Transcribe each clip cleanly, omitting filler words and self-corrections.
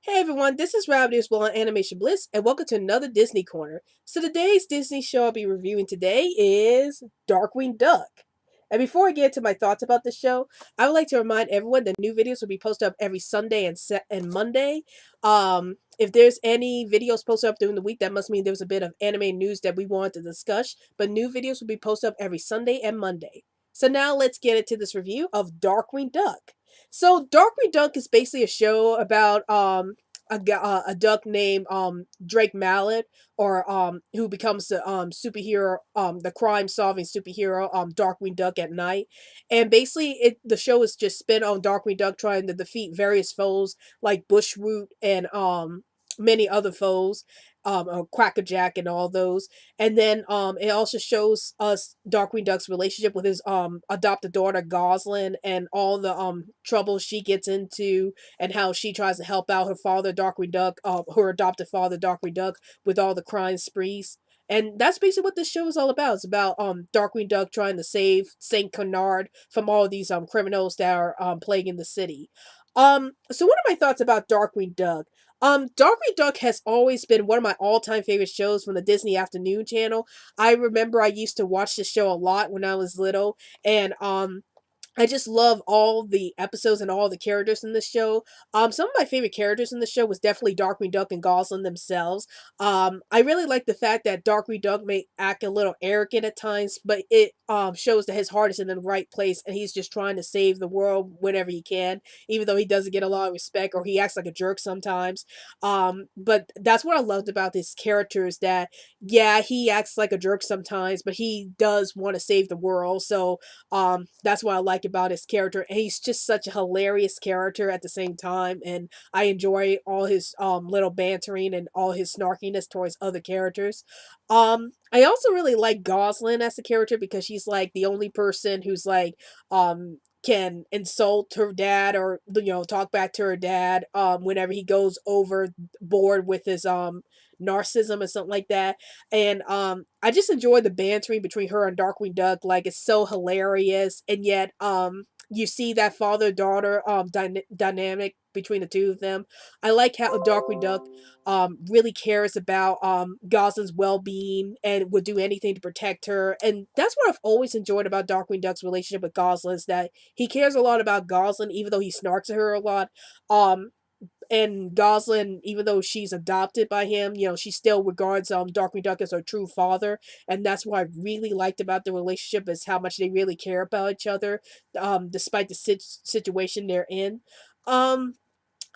Hey everyone, this is Rob Newswell on Animation Bliss, and welcome to another Disney Corner. So today's Disney show I'll be reviewing today is Darkwing Duck. And before I get into my thoughts about the show, I would like to remind everyone that new videos will be posted up every Sunday and Monday. If there's any videos posted up during the week, that must mean there's a bit of anime news that we want to discuss. But new videos will be posted up every Sunday and Monday. So now let's get into this review of Darkwing Duck. So Darkwing Duck is basically a show about a duck named Drake Mallet, or who becomes the superhero, the crime solving superhero, Darkwing Duck at night. And basically the show is just spin on Darkwing Duck trying to defeat various foes like Bushroot and many other foes, Crackerjack and all those. And then it also shows us Darkwing Duck's relationship with his adopted daughter Goslin, and all the trouble she gets into, and how she tries to help out her father Darkwing Duck, her adopted father Darkwing Duck, with all the crime sprees. And that's basically what this show is all about. It's about Darkwing Duck trying to save Saint Canard from all of these criminals that are plaguing the city. So what are my thoughts about Darkwing Duck? Darkwing Duck has always been one of my all-time favorite shows from the Disney Afternoon channel. I remember I used to watch this show a lot when I was little, and I just love all the episodes and all the characters in the show. Some of my favorite characters in the show was definitely Darkwing Duck and Goslin themselves. I really like the fact that Darkwing Duck may act a little arrogant at times, but it shows that his heart is in the right place, and he's just trying to save the world whenever he can, even though he doesn't get a lot of respect, or he acts like a jerk sometimes. But that's what I loved about this character, is that yeah, he acts like a jerk sometimes, but he does want to save the world. So that's what I like about his character, and he's just such a hilarious character at the same time, and I enjoy all his little bantering and all his snarkiness towards other characters. I also really like Goslin as a character, because she's like the only person who's like can insult her dad, or talk back to her dad whenever he goes overboard with his narcissism or something like that. And I just enjoy the bantering between her and Darkwing Duck. Like, it's so hilarious, and yet you see that father daughter dynamic between the two of them. I like how Darkwing Duck really cares about Goslin's well being and would do anything to protect her. And that's what I've always enjoyed about Darkwing Duck's relationship with Goslin, is that he cares a lot about Goslin, even though he snarks at her a lot. Um, and Goslin, even though she's adopted by him, she still regards Darkwing Duck as her true father, and that's what I really liked about the relationship, is how much they really care about each other, despite the situation they're in. Um,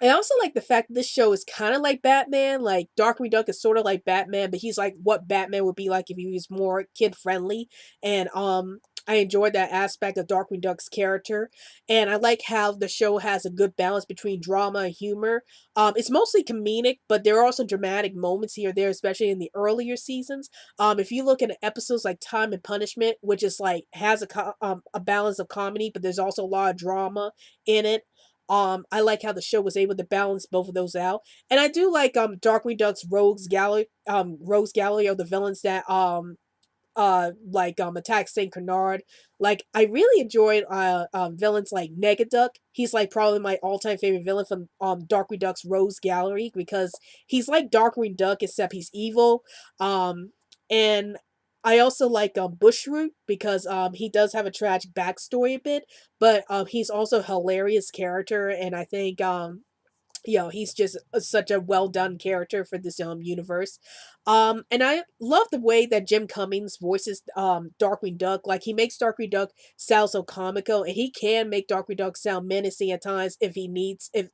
I also like the fact that this show is kind of like Batman. Like, Darkwing Duck is sort of like Batman, but he's like what Batman would be like if he was more kid friendly. And I enjoyed that aspect of Darkwing Duck's character, and I like how the show has a good balance between drama and humor. It's mostly comedic, but there are some dramatic moments here or there, especially in the earlier seasons. If you look at episodes like Time and Punishment, which is like has a balance of comedy, but there's also a lot of drama in it. I like how the show was able to balance both of those out, and I do like Darkwing Duck's Rogues Gallery of the villains that attack Saint Canard. Like, I really enjoyed villains like Negaduck. He's like probably my all-time favorite villain from Darkwing Duck's Rose Gallery, because he's like Darkwing Duck except he's evil. And I also like Bushroot, because he does have a tragic backstory a bit, but he's also a hilarious character, and I think he's just such a well done character for this universe. And I love the way that Jim Cummings voices Darkwing Duck. Like, he makes Darkwing Duck sound so comical, and he can make Darkwing Duck sound menacing at times if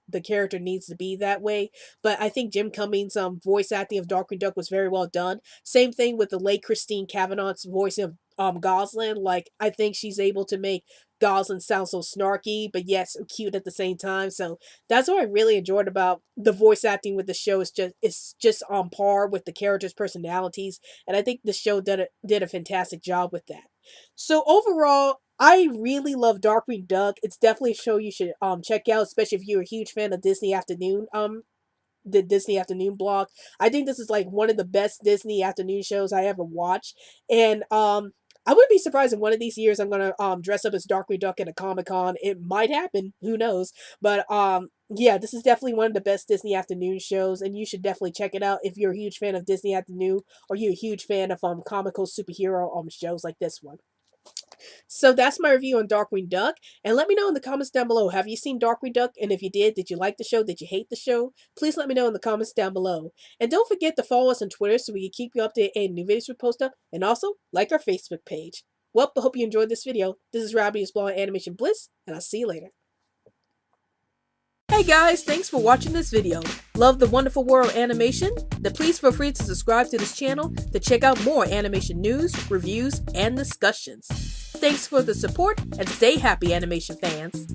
the character needs to be that way. But I think Jim Cummings voice acting of Darkwing Duck was very well done. Same thing with the late Christine Cavanaugh's voice of Goslin. Like, I think she's able to make Goslin sound so snarky, but yet so cute at the same time. So that's what I really enjoyed about the voice acting with the show. Is just it's just on par with the characters' personalities, and I think the show did a fantastic job with that. So overall, I really love Darkwing Duck. It's definitely a show you should check out, especially if you're a huge fan of Disney Afternoon. The Disney Afternoon blog. I think this is like one of the best Disney Afternoon shows I ever watched, and I wouldn't be surprised if one of these years I'm gonna dress up as Darkwing Duck at a Comic-Con. It might happen. Who knows? But yeah, this is definitely one of the best Disney afternoon shows, and you should definitely check it out if you're a huge fan of Disney afternoon or you're a huge fan of comical superhero shows like this one. So that's my review on Darkwing Duck. And let me know in the comments down below. Have you seen Darkwing Duck? And if you did you like the show? Did you hate the show? Please let me know in the comments down below. And don't forget to follow us on Twitter so we can keep you updated on new videos we post up. And also, like our Facebook page. Well, I hope you enjoyed this video. This is Robbie Blowing Animation Bliss, and I'll see you later. Hey guys, thanks for watching this video. Love the wonderful world of animation? Then please feel free to subscribe to this channel to check out more animation news, reviews, and discussions. Thanks for the support, and stay happy, animation fans!